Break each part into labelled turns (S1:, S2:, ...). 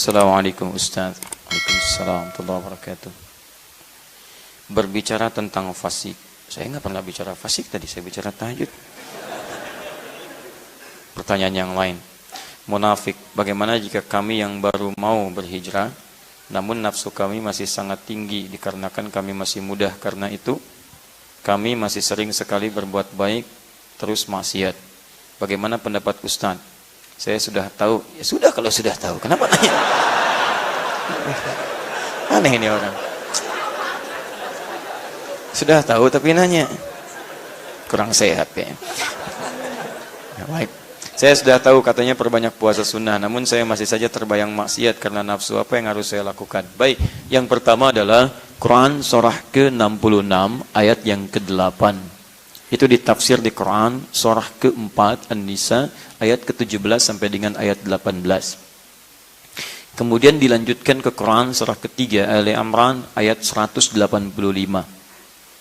S1: Assalamualaikum Ustaz. Waalaikumsalam warahmatullahi wabarakatuh. Berbicara tentang fasik. Saya nggak pernah bicara fasik tadi, saya bicara tahajud. Pertanyaan yang lain. Munafik, bagaimana jika kami yang baru mau berhijrah, namun nafsu kami masih sangat tinggi dikarenakan kami masih mudah, karena itu kami masih sering sekali berbuat baik, terus maksiat. Bagaimana pendapat Ustaz? Saya sudah tahu. Ya sudah kalau sudah tahu. Kenapa nanya? Aneh ini orang. Sudah tahu tapi nanya. Kurang sehat ya. Ya, baik. Saya sudah tahu katanya perbanyak puasa sunnah. Namun saya masih saja terbayang maksiat karena nafsu. Apa yang harus saya lakukan? Baik. Yang pertama adalah Quran surah ke-66 ayat yang ke-8. Itu ditafsir di Quran surah ke-4 An-Nisa ayat ke-17 sampai dengan ayat 18. Kemudian dilanjutkan ke Quran surah ke-3 Ali Imran ayat 185.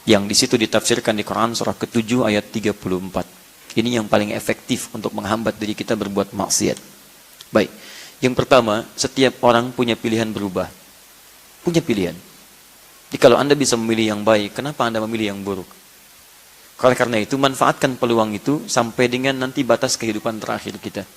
S1: Yang di situ ditafsirkan di Quran surah ke-7 ayat 34. Ini yang paling efektif untuk menghambat diri kita berbuat maksiat. Baik. Yang pertama, setiap orang punya pilihan berubah. Punya pilihan. Jadi kalau Anda bisa memilih yang baik, kenapa Anda memilih yang buruk? Karena itu manfaatkan peluang itu sampai dengan nanti batas kehidupan terakhir kita.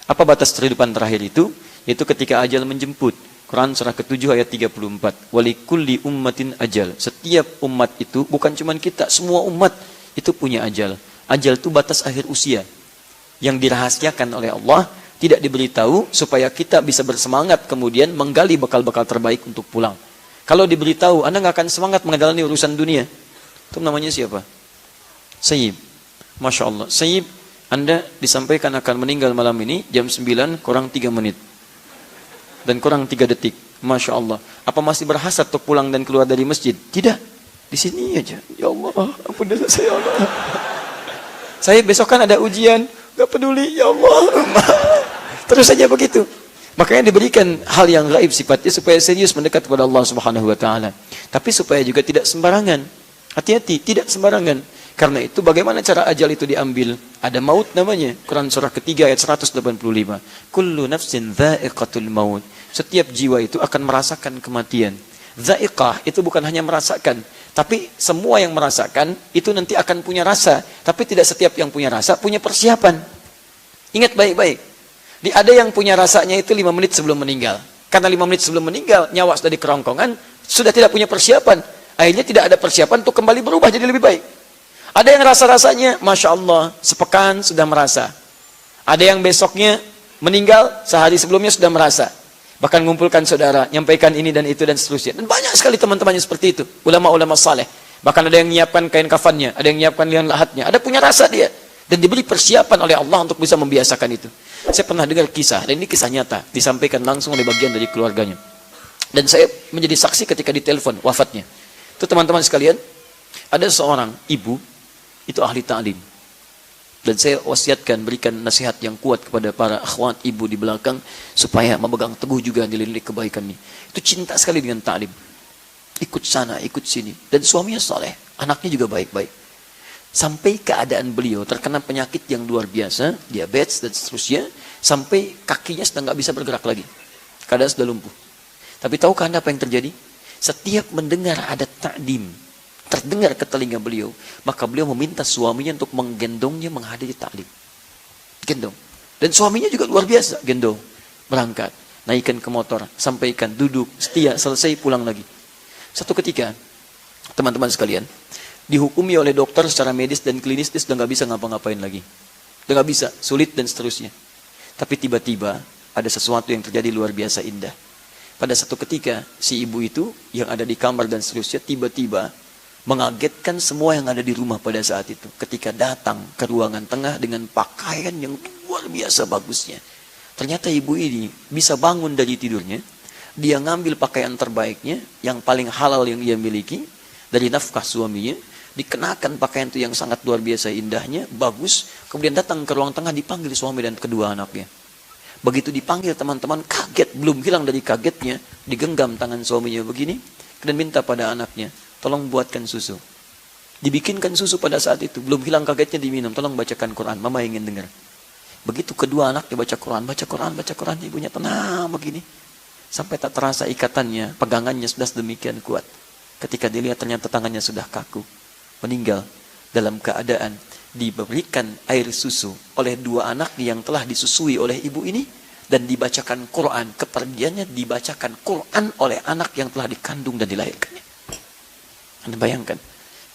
S1: Apa batas kehidupan terakhir itu? Yaitu ketika ajal menjemput. Quran surah ke-7 ayat 34. Walikulli ummatin ajal. Setiap umat itu, bukan cuma kita, semua umat itu punya ajal. Ajal itu batas akhir usia. Yang dirahasiakan oleh Allah, tidak diberitahu supaya kita bisa bersemangat kemudian menggali bekal-bekal terbaik untuk pulang. Kalau diberitahu, Anda nggak akan semangat menjalani urusan dunia. Itu namanya siapa? Sayyib. Masya Allah. Sayyib, Anda disampaikan akan meninggal malam ini jam 9 kurang 3 menit. Dan kurang 3 detik. Masya Allah. Apa masih berhasrat untuk pulang dan keluar dari masjid? Tidak. Di sini aja. Ya Allah, ampun dosa saya Allah. Saya besok kan ada ujian. Gak peduli. Ya Allah. Terus saja begitu. Makanya diberikan hal yang gaib sifatnya supaya serius mendekat kepada Allah Subhanahu wa taala. Tapi supaya juga tidak sembarangan. Hati-hati, tidak sembarangan. Karena itu bagaimana cara ajal itu diambil? Ada maut namanya. Quran surah ketiga ayat 185. Kullu nafsin dha'iqatul maut. Setiap jiwa itu akan merasakan kematian. Dha'iqah itu bukan hanya merasakan, tapi semua yang merasakan itu nanti akan punya rasa. Tapi tidak setiap yang punya rasa punya persiapan. Ingat baik-baik. Ada yang punya rasanya itu 5 menit sebelum meninggal. Karena 5 menit sebelum meninggal nyawa sudah di kerongkongan, sudah tidak punya persiapan. Akhirnya tidak ada persiapan untuk kembali berubah jadi lebih baik. Ada yang rasa-rasanya, Masya Allah, sepekan sudah merasa. Ada yang besoknya meninggal, sehari sebelumnya sudah merasa. Bahkan mengumpulkan saudara, nyampaikan ini dan itu dan seterusnya. Dan banyak sekali teman-temannya seperti itu. Ulama-ulama saleh. Bahkan ada yang menyiapkan kain kafannya, ada yang menyiapkan lian lahatnya. Ada punya rasa dia. Dan diberi persiapan oleh Allah untuk bisa membiasakan itu. Saya pernah dengar kisah, dan ini kisah nyata. Disampaikan langsung oleh bagian dari keluarganya. Dan saya menjadi saksi ketika ditelepon wafatnya. Itu teman-teman sekalian, ada seorang ibu, itu ahli ta'lim. Dan saya wasiatkan berikan nasihat yang kuat kepada para akhwat ibu di belakang supaya memegang teguh juga nilai-nilai kebaikan ini. Itu cinta sekali dengan ta'lim. Ikut sana, ikut sini. Dan suaminya saleh, anaknya juga baik-baik. Sampai keadaan beliau terkena penyakit yang luar biasa, diabetes dan seterusnya, sampai kakinya sudah nggak bisa bergerak lagi. Keadaan sudah lumpuh. Tapi tahukah Anda apa yang terjadi? Setiap mendengar ada ta'lim, terdengar ke telinga beliau, maka beliau meminta suaminya untuk menggendongnya menghadiri ta'lim. Gendong. Dan suaminya juga luar biasa, gendong. Berangkat, naikkan ke motor, sampaikan, duduk, setia, selesai, pulang lagi. Satu ketika, teman-teman sekalian, dihukumi oleh dokter secara medis dan klinis, dia sudah nggak bisa ngapa-ngapain lagi. Sudah nggak bisa, sulit dan seterusnya. Tapi tiba-tiba, ada sesuatu yang terjadi luar biasa indah. Pada satu ketika, si ibu itu, yang ada di kamar dan seterusnya, tiba-tiba, mengagetkan semua yang ada di rumah pada saat itu. Ketika datang ke ruangan tengah dengan pakaian yang luar biasa bagusnya. Ternyata ibu ini bisa bangun dari tidurnya. Dia ngambil pakaian terbaiknya, yang paling halal yang ia miliki, dari nafkah suaminya. Dikenakan pakaian itu yang sangat luar biasa indahnya, bagus. Kemudian datang ke ruang tengah, dipanggil suami dan kedua anaknya. Begitu dipanggil teman-teman, kaget. Belum hilang dari kagetnya, digenggam tangan suaminya begini. Dan minta pada anaknya, tolong buatkan susu. Dibikinkan susu pada saat itu. Belum hilang kagetnya, diminum. Tolong bacakan Quran. Mama ingin dengar. Begitu kedua anak dia baca Quran. Ibunya tenang begini. Sampai tak terasa ikatannya, pegangannya sudah sedemikian kuat. Ketika dilihat ternyata tangannya sudah kaku. Meninggal dalam keadaan diberikan air susu oleh dua anak yang telah disusui oleh ibu ini. Dan dibacakan Quran. Kepergiannya dibacakan Quran oleh anak yang telah dikandung dan dilahirkannya. Anda bayangkan.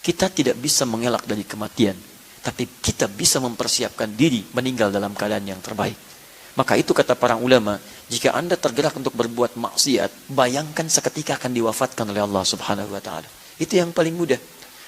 S1: Kita tidak bisa mengelak dari kematian. Tapi kita bisa mempersiapkan diri meninggal dalam keadaan yang terbaik. Maka itu kata para ulama. Jika Anda tergerak untuk berbuat maksiat. Bayangkan seketika akan diwafatkan oleh Allah subhanahu wa ta'ala. Itu yang paling mudah.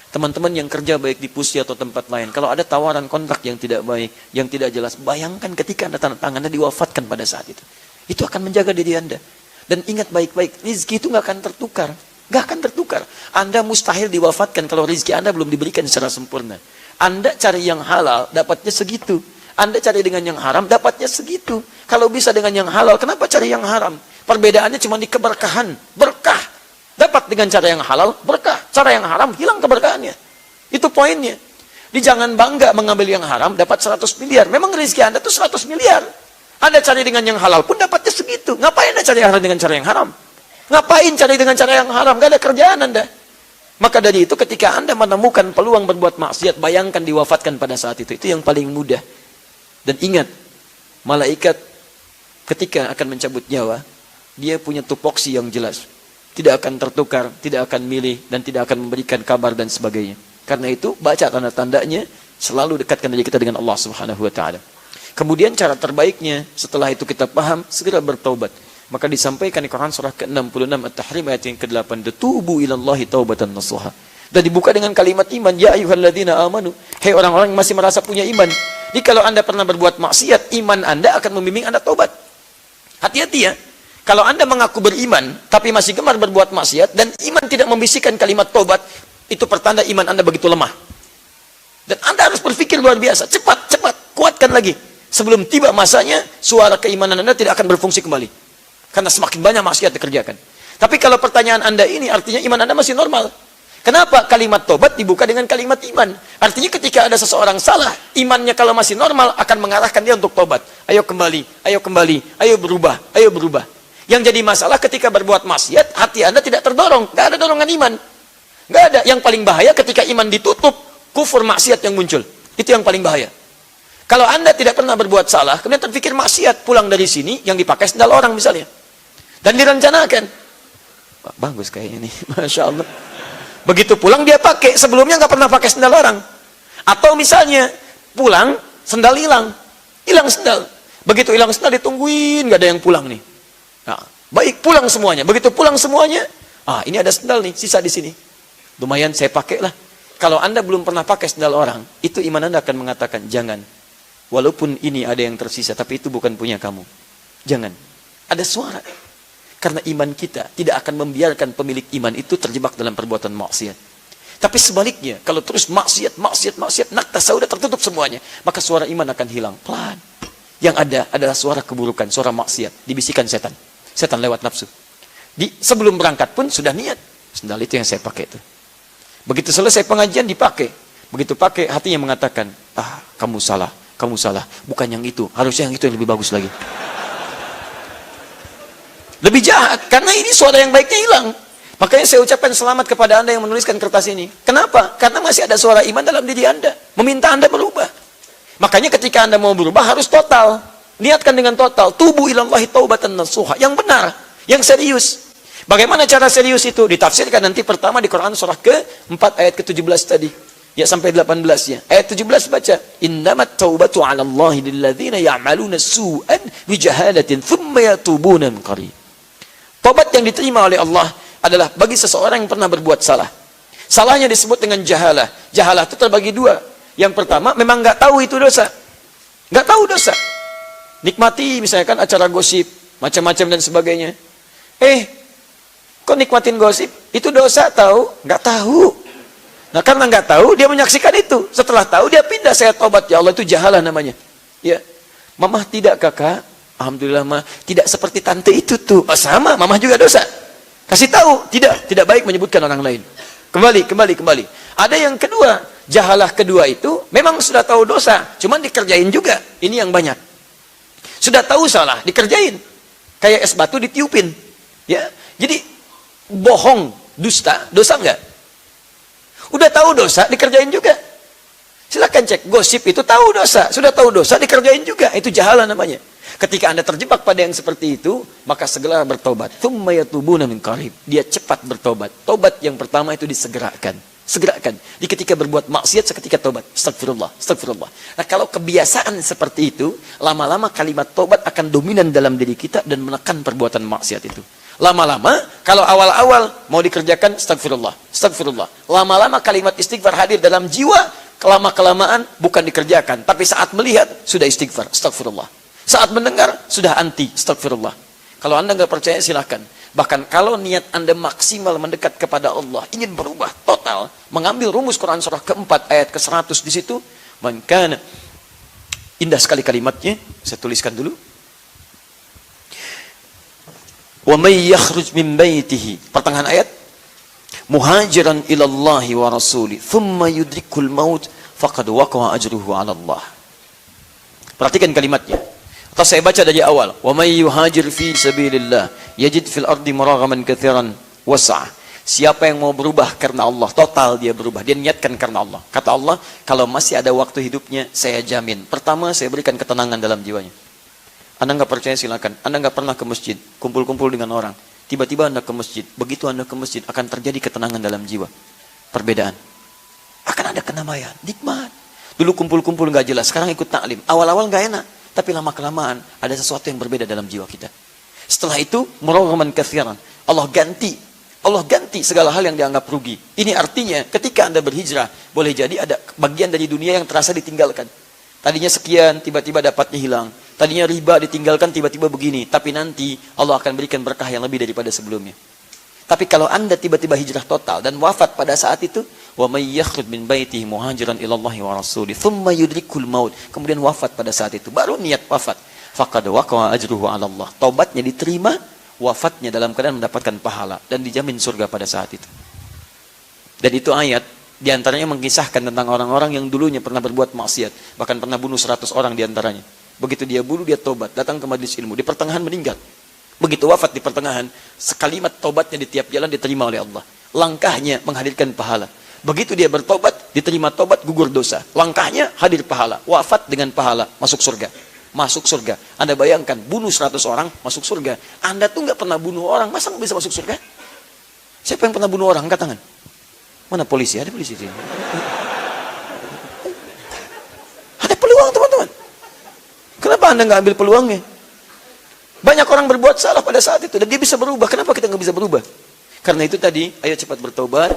S1: Teman-teman yang kerja baik di Pusi atau tempat lain, kalau ada tawaran kontrak yang tidak baik, yang tidak jelas, bayangkan ketika Anda tanda tangan, Anda diwafatkan pada saat itu. Itu akan menjaga diri Anda. Dan ingat baik-baik, rezeki itu nggak akan tertukar. Nggak akan tertukar. Anda mustahil diwafatkan kalau rezeki Anda belum diberikan secara sempurna. Anda cari yang halal, dapatnya segitu. Anda cari dengan yang haram, dapatnya segitu. Kalau bisa dengan yang halal, kenapa cari yang haram? Perbedaannya cuma di keberkahan. Berkah. Dapat dengan cara yang halal, berkah. Cara yang haram, hilang keberkahannya. Itu poinnya. Di jangan bangga mengambil yang haram, dapat 100 miliar. Memang rezeki Anda itu 100 miliar. Anda cari dengan yang halal pun dapatnya segitu. Ngapain Anda cari yang halal dengan cara yang haram? Ngapain cari dengan cara yang haram? Gak ada kerjaan Anda. Maka dari itu ketika Anda menemukan peluang berbuat maksiat, bayangkan diwafatkan pada saat itu. Itu yang paling mudah. Dan ingat, malaikat ketika akan mencabut nyawa, dia punya tupoksi yang jelas. Tidak akan tertukar, tidak akan milih, dan tidak akan memberikan kabar dan sebagainya. Karena itu, baca tanda-tandanya, selalu dekatkan diri kita dengan Allah subhanahu wa ta'ala. Kemudian cara terbaiknya, setelah itu kita paham, segera bertaubat. Maka disampaikan di Quran surah ke-66 At-Tahrim ayat yang ke-8, "Tubu ilallahi taubatan nasuha." Dan dibuka dengan kalimat iman, "Ya ayyuhalladzina amanu." Hei orang-orang yang masih merasa punya iman. Jadi kalau Anda pernah berbuat maksiat, iman Anda akan membimbing Anda taubat. Hati-hati ya. Kalau Anda mengaku beriman, tapi masih gemar berbuat maksiat, dan iman tidak membisikkan kalimat tobat, itu pertanda iman Anda begitu lemah. Dan Anda harus berpikir luar biasa. Cepat, kuatkan lagi. Sebelum tiba masanya, suara keimanan Anda tidak akan berfungsi kembali. Karena semakin banyak maksiat dikerjakan. Tapi kalau pertanyaan Anda ini, artinya iman Anda masih normal. Kenapa kalimat tobat dibuka dengan kalimat iman? Artinya ketika ada seseorang salah, imannya kalau masih normal, akan mengarahkan dia untuk tobat. Ayo kembali, ayo berubah. Yang jadi masalah ketika berbuat maksiat, hati Anda tidak terdorong. Nggak ada dorongan iman. Nggak ada. Yang paling bahaya ketika iman ditutup, kufur maksiat yang muncul. Itu yang paling bahaya. Kalau Anda tidak pernah berbuat salah, kemudian terpikir maksiat, pulang dari sini, yang dipakai sendal orang misalnya. Dan direncanakan. Wah, bagus kayaknya nih. Masya Allah. Begitu pulang dia pakai. Sebelumnya nggak pernah pakai sendal orang. Atau misalnya, pulang, sendal hilang. Hilang sendal. Begitu hilang sendal, ditungguin, nggak ada yang pulang nih. Nah, baik pulang semuanya. Begitu pulang semuanya, ini ada sendal nih, sisa di sini. Lumayan saya pakailah. Kalau Anda belum pernah pakai sendal orang, itu iman Anda akan mengatakan, jangan. Walaupun ini ada yang tersisa, tapi itu bukan punya kamu. Jangan. Ada suara. Karena iman kita tidak akan membiarkan pemilik iman itu terjebak dalam perbuatan maksiat. Tapi sebaliknya, kalau terus maksiat, nakta sudah tertutup semuanya, maka suara iman akan hilang. Pelan. Yang ada adalah suara keburukan, suara maksiat, dibisikkan setan. Setan lewat nafsu. Sebelum berangkat pun sudah niat. Sendal itu yang saya pakai itu. Begitu selesai pengajian dipakai. Begitu pakai, hatinya mengatakan, kamu salah. Bukan yang itu. Harusnya yang itu yang lebih bagus lagi. Lebih jahat. Karena ini suara yang baiknya hilang. Makanya saya ucapkan selamat kepada Anda yang menuliskan kertas ini. Kenapa? Karena masih ada suara iman dalam diri Anda. Meminta Anda berubah. Makanya ketika Anda mau berubah harus total. Niatkan dengan total. Tubu ilallahi taubatan nasuha. Yang benar. Yang serius. Bagaimana cara serius itu? Ditafsirkan nanti pertama di Quran surah ke-4 ayat ke-17 tadi. Ya sampai 18 ya. Ayat 17 baca. Innamat taubatu ala Allahi lilladzina ya'maluna su'an bijahalatin thumma yatubuna min qarib. Taubat yang diterima oleh Allah adalah bagi seseorang yang pernah berbuat salah. Salahnya disebut dengan jahalah. Jahalah itu terbagi dua. Yang pertama, memang nggak tahu itu dosa. Nggak tahu dosa. Nikmati misalkan acara gosip, macam-macam dan sebagainya. Kok nikmatin gosip? Itu dosa tahu? Nggak tahu. Nah karena nggak tahu, dia menyaksikan itu. Setelah tahu, dia pindah, saya tobat. Ya Allah, itu jahalah namanya. Ya, mamah tidak kakak. Alhamdulillah mah tidak seperti tante itu tuh. Sama, mamah juga dosa. Kasih tahu, tidak baik menyebutkan orang lain. Kembali. Ada yang kedua, jahalah kedua itu memang sudah tahu dosa, cuman dikerjain juga. Ini yang banyak. Sudah tahu salah, dikerjain. Kayak es batu ditiupin. Ya, jadi bohong, dusta, dosa enggak? Udah tahu dosa, dikerjain juga. Silakan cek, gosip itu tahu dosa, sudah tahu dosa, dikerjain juga. Itu jahala namanya. Ketika Anda terjebak pada yang seperti itu, maka segera bertobat. Tsumma yatubuna min qarib. Dia cepat bertobat. Tobat yang pertama itu disegerakan. Segerakan. Di ketika berbuat maksiat, seketika tobat. Astagfirullah, astagfirullah. Nah, kalau kebiasaan seperti itu, lama-lama kalimat tobat akan dominan dalam diri kita dan menekan perbuatan maksiat itu. Lama-lama, kalau awal-awal mau dikerjakan, astagfirullah, astagfirullah. Lama-lama kalimat istighfar hadir dalam jiwa, kelama-kelamaan bukan dikerjakan. Tapi saat melihat, sudah istighfar, astagfirullah. Saat mendengar, sudah anti, astagfirullah. Kalau Anda nggak percaya, silahkan. Bahkan kalau niat Anda maksimal mendekat kepada Allah, ingin berubah total, mengambil rumus Quran surah keempat ayat ke-100 di situ, maka indah sekali kalimatnya, saya tuliskan dulu. Wa may yakhruj min baitihi, pertengahan ayat, muhajiran ilallahi wa rasuli, thumma yudrikul maut, faqad waqa'a ajruhu 'ala Allah. Perhatikan kalimatnya. Atau saya baca dari awal. Wa may yuhajir fi sabilillah yajid fil ardi maragaman katsiran was'a. Siapa yang mau berubah karena Allah, total dia berubah. Dia niatkan karena Allah. Kata Allah, kalau masih ada waktu hidupnya, saya jamin. Pertama, saya berikan ketenangan dalam jiwanya. Anda nggak percaya, silakan. Anda nggak pernah ke masjid, kumpul-kumpul dengan orang. Tiba-tiba Anda ke masjid. Begitu Anda ke masjid, akan terjadi ketenangan dalam jiwa. Perbedaan. Akan ada kenamaian, nikmat. Dulu kumpul-kumpul nggak jelas, sekarang ikut taklim. Awal-awal nggak enak. Tapi lama-kelamaan ada sesuatu yang berbeda dalam jiwa kita. Setelah itu, muraghaman katsiran. Allah ganti segala hal yang dianggap rugi. Ini artinya ketika Anda berhijrah, boleh jadi ada bagian dari dunia yang terasa ditinggalkan. Tadinya sekian, tiba-tiba dapatnya hilang. Tadinya riba ditinggalkan, tiba-tiba begini. Tapi nanti Allah akan berikan berkah yang lebih daripada sebelumnya. Tapi kalau Anda tiba-tiba hijrah total dan wafat pada saat itu, wa may yakhruj min baitihi muhajiran ilallahi wa rasuli thumma yudrikul maut, kemudian wafat pada saat itu, baru niat wafat, faqad waqa'a ajruhu 'ala Allah. Taubatnya diterima, wafatnya dalam keadaan mendapatkan pahala dan dijamin surga pada saat itu. Dan itu ayat diantaranya mengisahkan tentang orang-orang yang dulunya pernah berbuat maksiat, bahkan pernah bunuh 100 orang diantaranya. Begitu dia bunuh, dia tobat, datang ke majelis ilmu, di pertengahan meninggal. Begitu wafat di pertengahan, sekalimat tobatnya di tiap jalan diterima oleh Allah. Langkahnya menghadirkan pahala. Begitu dia bertobat, diterima tobat, gugur dosa. Langkahnya hadir pahala. Wafat dengan pahala, masuk surga. Masuk surga. Anda bayangkan, bunuh 100 orang, masuk surga. Anda tuh nggak pernah bunuh orang, masa nggak bisa masuk surga? Siapa yang pernah bunuh orang? Angkat tangan. Mana polisi? Ada polisi di sini. Ada peluang, teman-teman. Kenapa Anda nggak ambil peluangnya? Banyak orang berbuat salah pada saat itu dan dia bisa berubah. Kenapa kita nggak bisa berubah? Karena itu tadi, ayo cepat bertobat.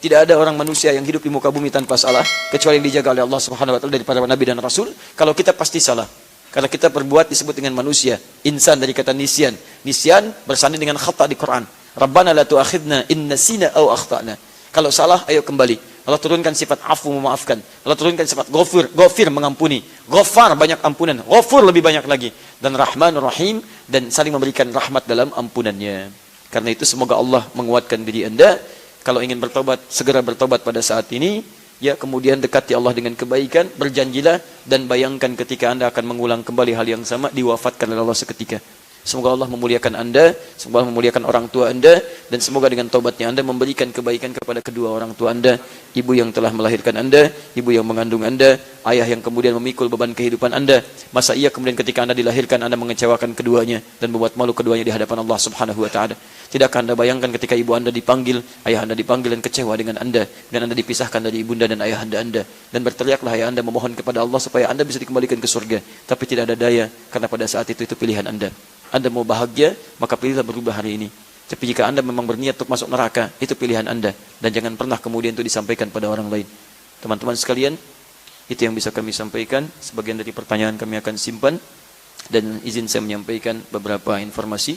S1: Tidak ada orang manusia yang hidup di muka bumi tanpa salah, kecuali yang dijaga oleh Allah Subhanahu wa taala dari para nabi dan rasul. Kalau kita pasti salah. Karena kita berbuat disebut dengan manusia. Insan dari kata nisyan. Nisyan bersanding dengan khata di Quran. Rabbana la tu'akhidna in nasina aw akhtana. Kalau salah, ayo kembali. Allah turunkan sifat afu, memaafkan. Allah turunkan sifat ghafir, mengampuni. Ghafar, banyak ampunan. Ghafur, lebih banyak lagi. Dan Rahman, Rahim, dan saling memberikan rahmat dalam ampunannya. Karena itu semoga Allah menguatkan diri Anda. Kalau ingin bertobat, segera bertobat pada saat ini. Ya, kemudian dekati Allah dengan kebaikan, berjanjilah, dan bayangkan ketika Anda akan mengulang kembali hal yang sama, diwafatkan oleh Allah seketika. Semoga Allah memuliakan Anda, semoga Allah memuliakan orang tua Anda, dan semoga dengan taubatnya Anda memberikan kebaikan kepada kedua orang tua Anda, ibu yang telah melahirkan Anda, ibu yang mengandung Anda, ayah yang kemudian memikul beban kehidupan Anda. Masa iya kemudian ketika Anda dilahirkan Anda mengecewakan keduanya dan membuat malu keduanya di hadapan Allah Subhanahu wa taala? Tidakkah Anda bayangkan ketika ibu Anda dipanggil, ayah Anda dipanggil dan kecewa dengan Anda, dan Anda dipisahkan dari ibunda dan ayah Anda, dan berteriaklah ayah Anda memohon kepada Allah supaya Anda bisa dikembalikan ke surga, tapi tidak ada daya karena pada saat itu pilihan Anda. Anda mau bahagia, maka pilihlah berubah hari ini. Tapi jika Anda memang berniat untuk masuk neraka, itu pilihan Anda. Dan jangan pernah kemudian itu disampaikan pada orang lain. Teman-teman sekalian, itu yang bisa kami sampaikan. Sebagian dari pertanyaan kami akan simpan. Dan izin saya menyampaikan beberapa informasi.